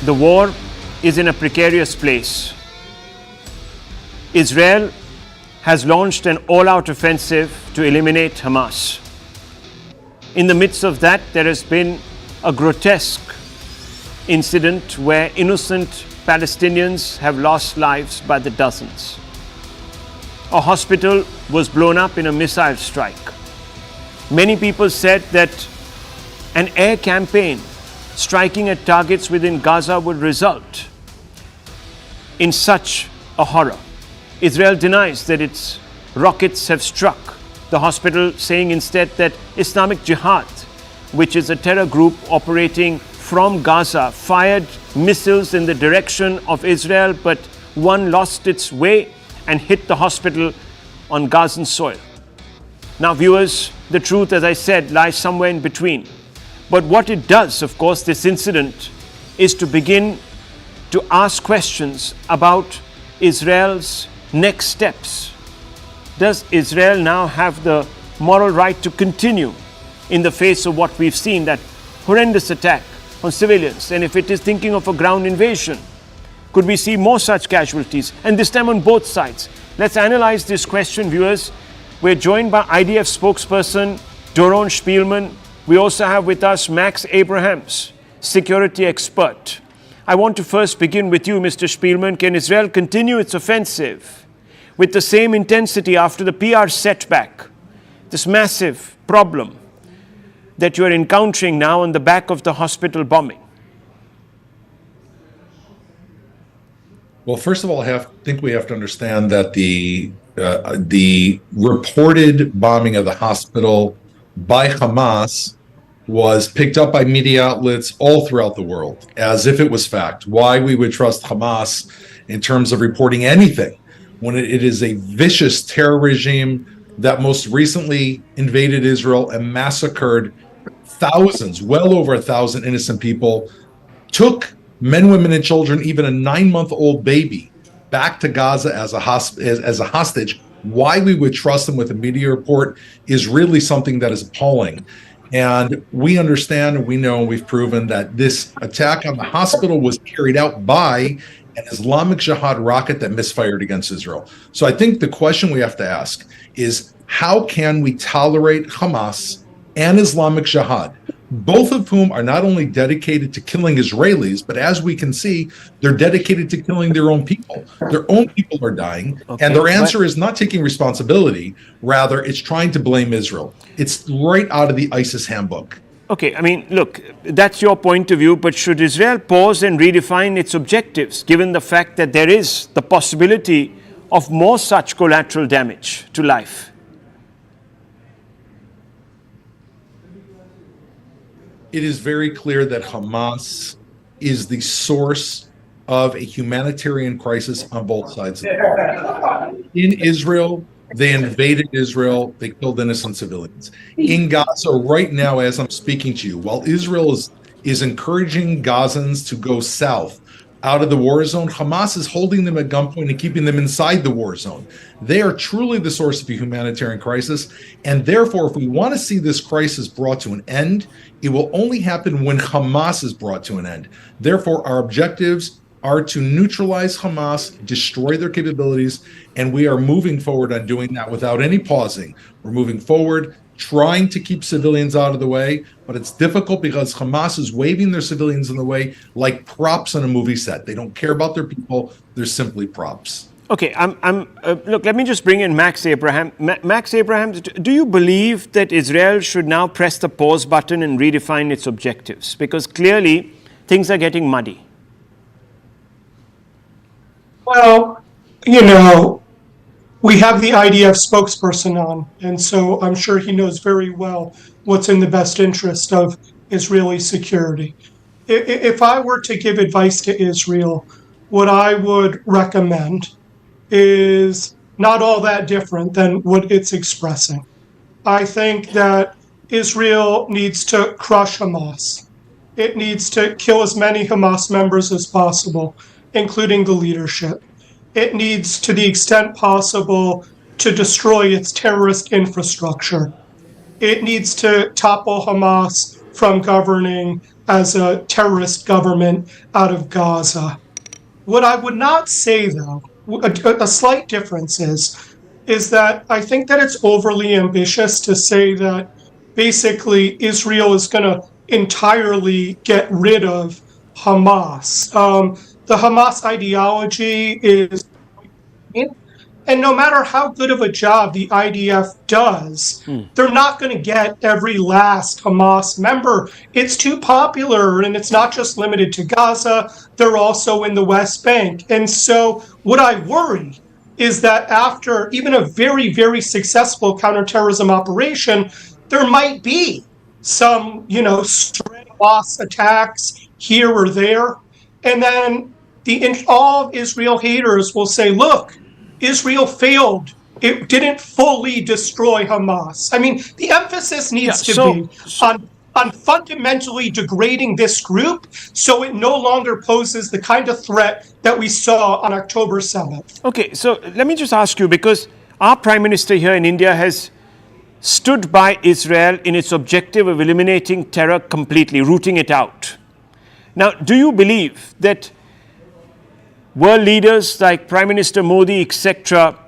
Speaker 1: the war is in a precarious place. Israel has launched an all-out offensive to eliminate Hamas. In the midst of that, there has been a grotesque incident where innocent Palestinians have lost lives by the dozens. A hospital was blown up in a missile strike. Many people said that an air campaign striking at targets within Gaza would result in such a horror. Israel denies that its rockets have struck the hospital, saying instead that Islamic Jihad, which is a terror group operating from Gaza, fired missiles in the direction of Israel, but one lost its way and hit the hospital on Gazan soil. Now, viewers, the truth, as I said, lies somewhere in between. But what it does, of course, this incident, is to begin to ask questions about Israel's next steps. Does Israel now have the moral right to continue in the face of what we've seen, that horrendous attack on civilians? And if it is thinking of a ground invasion, could we see more such casualties? And this time on both sides. Let's analyze this question, viewers. We're joined by IDF spokesperson Doron Spielman. We also have with us Max Abrahams, security expert. I want to first begin with you, Mr. Spielman. Can Israel continue its offensive with the same intensity after the PR setback, this massive problem that you are encountering now on the back of the hospital bombing?
Speaker 15: Well, first of all, I think we have to understand that the reported bombing of the hospital by Hamas was picked up by media outlets all throughout the world as if it was fact. Why we would trust Hamas in terms of reporting anything when it is a vicious terror regime that most recently invaded Israel and massacred thousands, well over 1,000 innocent people, took men, women, and children, even a 9-month-old baby, back to Gaza as a hostage. Why we would trust them with a media report is really something that is appalling. And we understand, and we know, and we've proven that this attack on the hospital was carried out by an Islamic Jihad rocket that misfired against Israel. So I think the question we have to ask is, how can we tolerate Hamas and Islamic Jihad, both of whom are not only dedicated to killing Israelis, but as we can see, they're dedicated to killing their own people. Their own people are dying, and their answer is not taking responsibility. Rather, it's trying to blame Israel. It's right out of the ISIS handbook.
Speaker 1: Okay, I mean, look, that's your point of view, but should Israel pause and redefine its objectives, given the fact that there is the possibility of more such collateral damage to life?
Speaker 15: It is very clear that Hamas is the source of a humanitarian crisis on both sides of the border. In Israel, they invaded Israel, they killed innocent civilians. In Gaza right now, as I'm speaking to you, while Israel is encouraging Gazans to go south out of the war zone, Hamas is holding them at gunpoint and keeping them inside the war zone. They are truly the source of a humanitarian crisis. And therefore, if we want to see this crisis brought to an end, it will only happen when Hamas is brought to an end. Therefore, our objectives are to neutralize Hamas, destroy their capabilities, and we are moving forward on doing that without any pausing. We're moving forward, trying to keep civilians out of the way, but it's difficult because Hamas is waving their civilians in the way like props on a movie set. They don't care about their people. They're simply props.
Speaker 1: Okay, look, let me just bring in Max Abraham. Max Abraham, do you believe that Israel should now press the pause button and redefine its objectives? Because clearly things are getting muddy.
Speaker 16: Well, you know, we have the IDF spokesperson on, and so I'm sure he knows very well what's in the best interest of Israeli security. If I were to give advice to Israel, what I would recommend is not all that different than what it's expressing. I think that Israel needs to crush Hamas. It needs to kill as many Hamas members as possible, including the leadership. It needs, to the extent possible, to destroy its terrorist infrastructure. It needs to topple Hamas from governing as a terrorist government out of Gaza. What I would not say, though, a slight difference is that I think that it's overly ambitious to say that basically Israel is going to entirely get rid of Hamas. The Hamas ideology is, and no matter how good of a job the IDF does, they're not going to get every last Hamas member. It's too popular, and it's not just limited to Gaza. They're also in the West Bank. And so what I worry is that after even a very, very successful counterterrorism operation, there might be some, stray loss attacks here or there. And then all of Israel haters will say, look, Israel failed. It didn't fully destroy Hamas. I mean, the emphasis needs to be on fundamentally degrading this group so it no longer poses the kind of threat that we saw on October 7th.
Speaker 1: Okay, so let me just ask you, because our Prime Minister here in India has stood by Israel in its objective of eliminating terror completely, rooting it out. Now, do you believe that world leaders like Prime Minister Modi, etc.,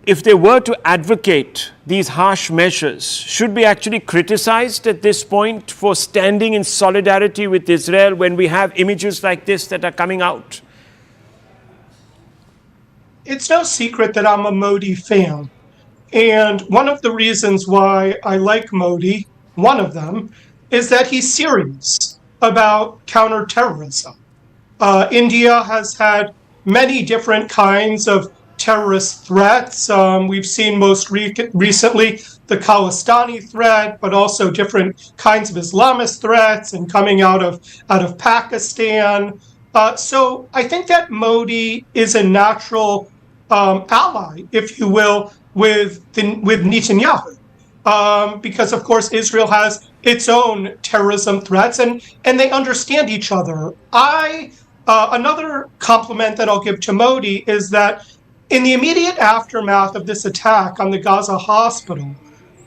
Speaker 1: if they were to advocate these harsh measures, should be actually criticized at this point for standing in solidarity with Israel when we have images like this that are coming out?
Speaker 16: It's no secret that I'm a Modi fan. And one of the reasons why I like Modi, one of them, is that he's serious about counterterrorism. India has had many different kinds of terrorist threats. We've seen most recently the Khalistani threat, but also different kinds of Islamist threats and coming out of Pakistan. So I think that Modi is a natural ally, if you will, with Netanyahu, because of course Israel has its own terrorism threats, and they understand each other. Another compliment that I'll give to Modi is that in the immediate aftermath of this attack on the Gaza hospital,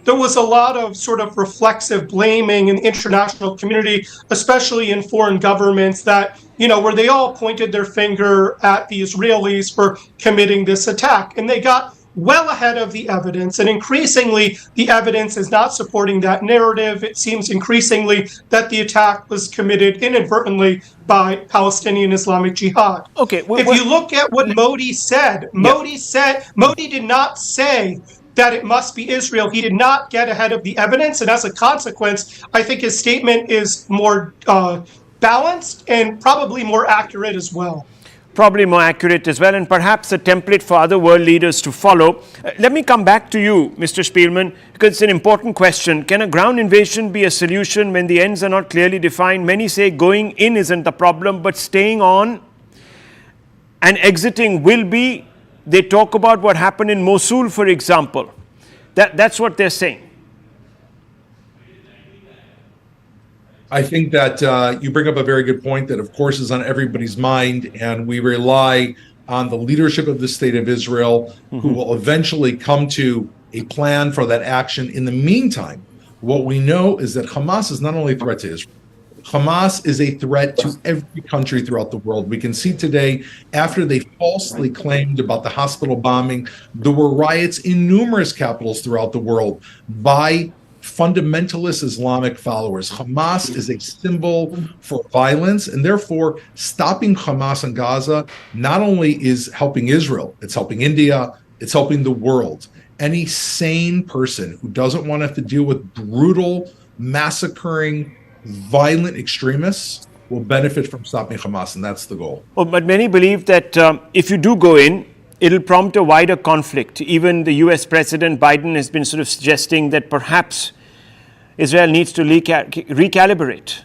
Speaker 16: there was a lot of sort of reflexive blaming in the international community, especially in foreign governments, that, where they all pointed their finger at the Israelis for committing this attack. And they got well ahead of the evidence, and increasingly the evidence is not supporting that narrative. It seems increasingly that the attack was committed inadvertently by Palestinian Islamic Jihad.
Speaker 1: Okay,
Speaker 16: if you look at what Modi said, Modi did not say that it must be Israel. He did not get ahead of the evidence, and as a consequence, I think his statement is more balanced and probably more accurate as well.
Speaker 1: Probably more accurate as well, and perhaps a template for other world leaders to follow. Let me come back to you, Mr. Spielman, because it's an important question. Can a ground invasion be a solution when the ends are not clearly defined? Many say going in isn't the problem, but staying on and exiting will be. They talk about what happened in Mosul, for example. That's what they're saying.
Speaker 15: I think that you bring up a very good point that, of course, is on everybody's mind, and we rely on the leadership of the State of Israel, who will eventually come to a plan for that action. In the meantime, what we know is that Hamas is not only a threat to Israel, Hamas is a threat to every country throughout the world. We can see today, after they falsely claimed about the hospital bombing, there were riots in numerous capitals throughout the world by fundamentalist Islamic followers. Hamas is a symbol for violence, and therefore stopping Hamas in Gaza not only is helping Israel, it's helping India, it's helping the world. Any sane person who doesn't want to have to deal with brutal, massacring, violent extremists will benefit from stopping Hamas, and that's the goal.
Speaker 1: Well, but many believe that if you do go in, it'll prompt a wider conflict. Even the US President Biden has been sort of suggesting that perhaps Israel needs to recalibrate.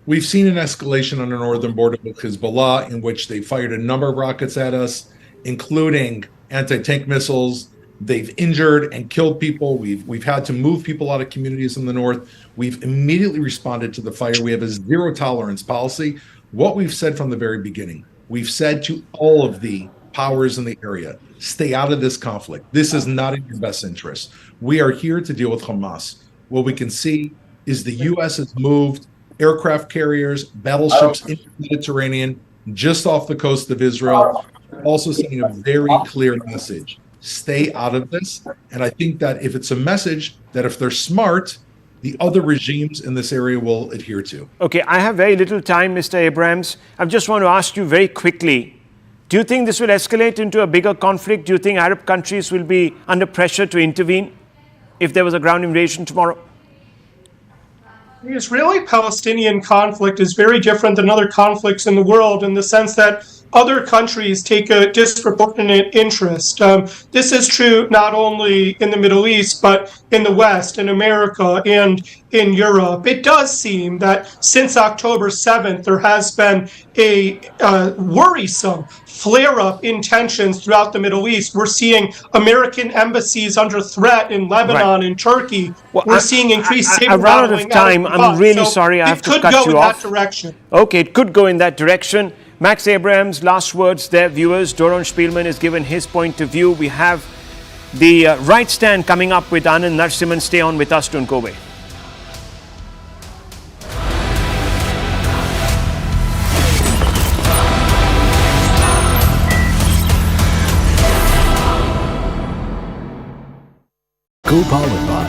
Speaker 15: We've seen an escalation on the northern border with Hezbollah, in which they fired a number of rockets at us, including anti-tank missiles. They've injured and killed people. We've had to move people out of communities in the north. We've immediately responded to the fire. We have a zero tolerance policy. What we've said from the very beginning, we've said to all of the powers in the area, stay out of this conflict. This is not in your best interest. We are here to deal with Hamas. What we can see is the U.S. has moved aircraft carriers, battleships into the Mediterranean, just off the coast of Israel, also sending a very clear message. Stay out of this. And I think that if it's a message that if they're smart, the other regimes in this area will adhere to.
Speaker 1: Okay, I have very little time, Mr. Abrams. I just want to ask you very quickly, do you think this will escalate into a bigger conflict? Do you think Arab countries will be under pressure to intervene if there was a ground invasion tomorrow?
Speaker 16: The Israeli-Palestinian conflict is very different than other conflicts in the world in the sense that other countries take a disproportionate interest. This is true not only in the Middle East, but in the West, in America, and in Europe. It does seem that since October 7th, there has been a worrisome flare-up in tensions throughout the Middle East. We're seeing American embassies under threat in Lebanon and Turkey.
Speaker 1: Well,
Speaker 16: We're seeing increased saber
Speaker 1: I've run out
Speaker 16: rattling
Speaker 1: of time. I'm really
Speaker 16: So
Speaker 1: sorry I have to cut you
Speaker 16: It could go in
Speaker 1: off.
Speaker 16: that direction.
Speaker 1: Okay, it could go in that direction. Max Abrams, last words there, viewers. Doron Spielman has given his point of view. We have the Right Stand coming up with Anand Narsimhan. Stay on with us, don't go away.
Speaker 17: Co-powered by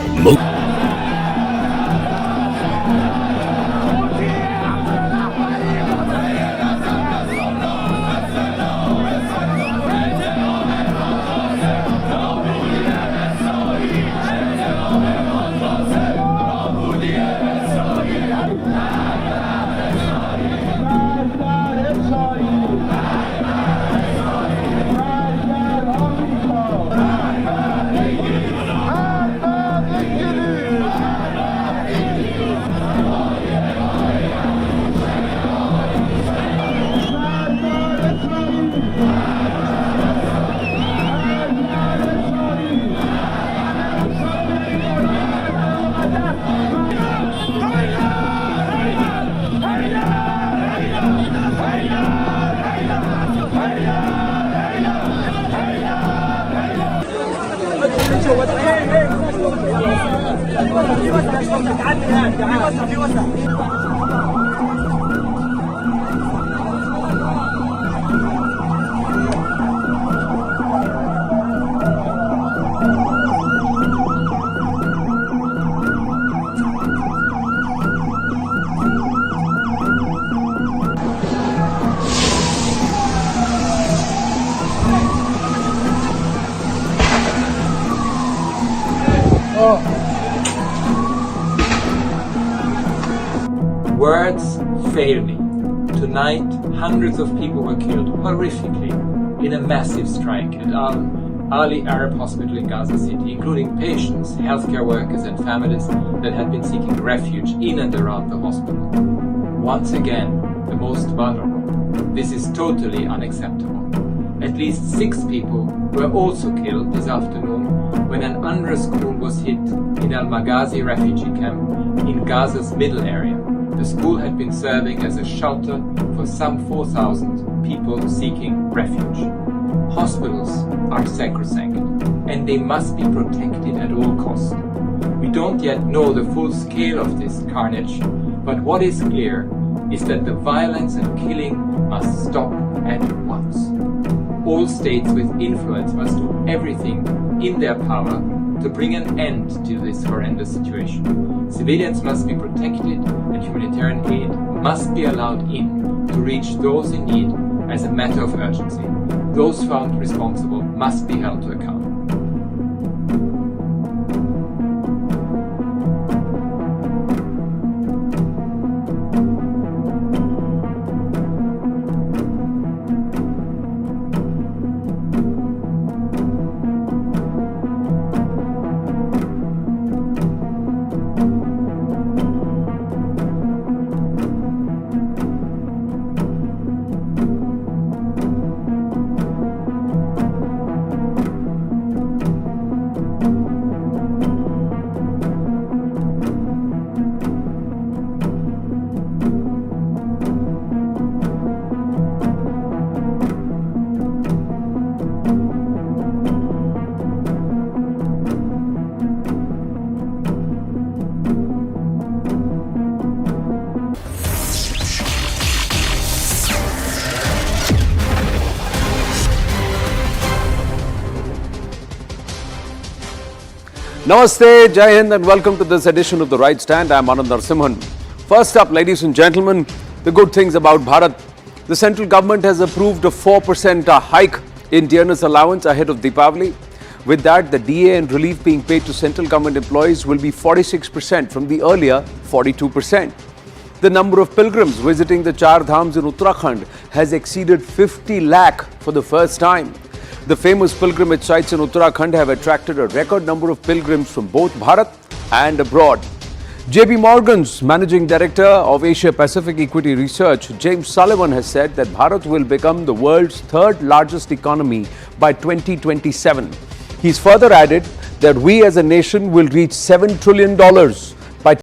Speaker 18: Words fail me. Tonight, hundreds of people were killed horrifically in a massive strike at Al Ali Arab Hospital in Gaza City, including patients, healthcare workers and families that had been seeking refuge in and around the hospital. Once again, the most vulnerable. This is totally unacceptable. At least 6 people were also killed this afternoon when an UNRWA school was hit in Al-Maghazi refugee camp in Gaza's middle area. The school had been serving as a shelter for some 4,000 people seeking refuge. Hospitals are sacrosanct, and they must be protected at all costs. We don't yet know the full scale of this carnage, but what is clear is that the violence and killing must stop at once. All states with influence must do everything in their power to bring an end to this horrendous situation. Civilians must be protected and humanitarian aid must be allowed in to reach those in need as a matter of urgency. Those found responsible must be held to account.
Speaker 19: Namaste, Jai Hind, and welcome to this edition of The Right Stand. I'm Anand Narasimhan. First up, ladies and gentlemen, the good things about Bharat. The central government has approved a 4% hike in dearness allowance ahead of Deepavali. With that, the DA and relief being paid to central government employees will be 46% from the earlier 42%. The number of pilgrims visiting the Char Dhams in Uttarakhand has exceeded 50 lakh for the first time. The famous pilgrimage sites in Uttarakhand have attracted a record number of pilgrims from both Bharat and abroad. JP Morgan's Managing Director of Asia Pacific Equity Research, James Sullivan, has said that Bharat will become the world's third largest economy by 2027. He's further added that we as a nation will reach $7 trillion